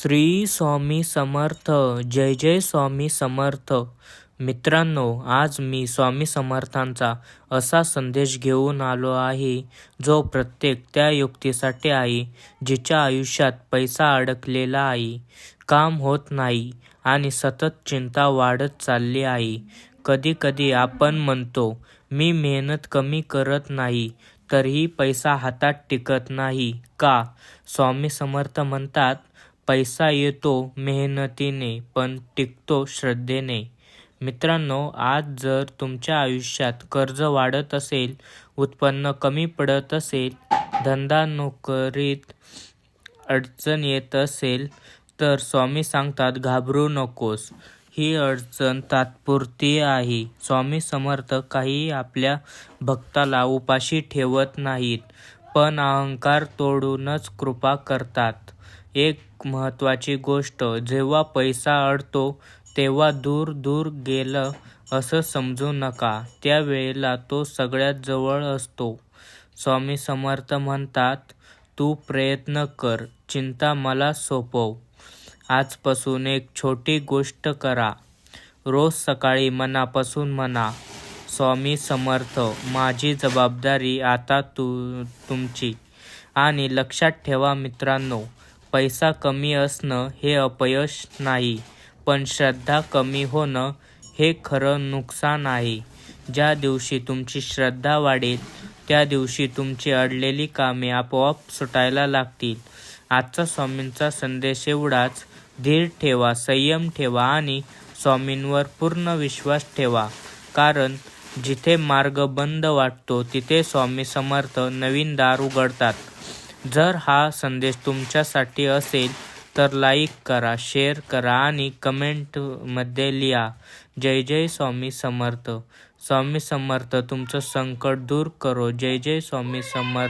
श्री स्वामी समर्थ. जय जय स्वामी समर्थ. मित्रांनो, आज मी स्वामी समर्थांचा असा संदेश घेऊन आलो आहे जो प्रत्येक त्या युक्तीसाठी आहे जिच्या आयुष्यात पैसा अडकलेला आहे, काम होत नाही आणि सतत चिंता वाढत चालली आहे. कधी कधी आपण म्हणतो, मी मेहनत कमी करत नाही तरीही पैसा हातात टिकत नाही का? स्वामी समर्थ म्हणतात, पैसा येतो मेहनतीने पण टिकतो श्रद्धेने. मित्रांनो, आज जर तुमच्या आयुष्यात कर्ज वाढत असेल, उत्पन्न कमी पडत असेल, धंदा नोकरीत अडचण येत असेल, तर स्वामी सांगतात घाबरू नकोस. ही अडचण तात्पुरती आहे. स्वामी समर्थ काही आपल्या भक्ताला उपाशी ठेवत नाहीत, पण अहंकार तोडूनच कृपा करतात. एक महत्त्वाची गोष्ट, जेव्हा पैसा अडतो तेव्हा दूर दूर गेलं असं समजू नका. त्यावेळेला तो सगळ्यात जवळ असतो. स्वामी समर्थ म्हणतात, तू प्रयत्न कर, चिंता मला सोपव. आजपासून एक छोटी गोष्ट करा. रोज सकाळी मनापासून म्हणा, स्वामी समर्थ, माझी जबाबदारी आता तुमची. आणि लक्षात ठेवा मित्रांनो, पैसा कमी असणं हे अपयश नाही, पण श्रद्धा कमी होणं हे खरं नुकसान आहे. ज्या दिवशी तुमची श्रद्धा वाढेल त्या दिवशी तुमची अडलेली कामे आपोआप सुटायला लागतील. आजचा स्वामींचा संदेश एवढाच. धीर ठेवा, संयम ठेवा आणि स्वामींवर पूर्ण विश्वास ठेवा, कारण जिथे मार्ग बंद वाटतो तिथे स्वामी समर्थ नवीन दार उघडतात. जर हा संदेश तुमच्यासाठी असेल तर लाईक करा, शेअर करा आणि कमेंटमध्ये लिहा, जय जय स्वामी समर्थ. स्वामी समर्थ तुमचं संकट दूर करो. जय जय स्वामी समर्थ.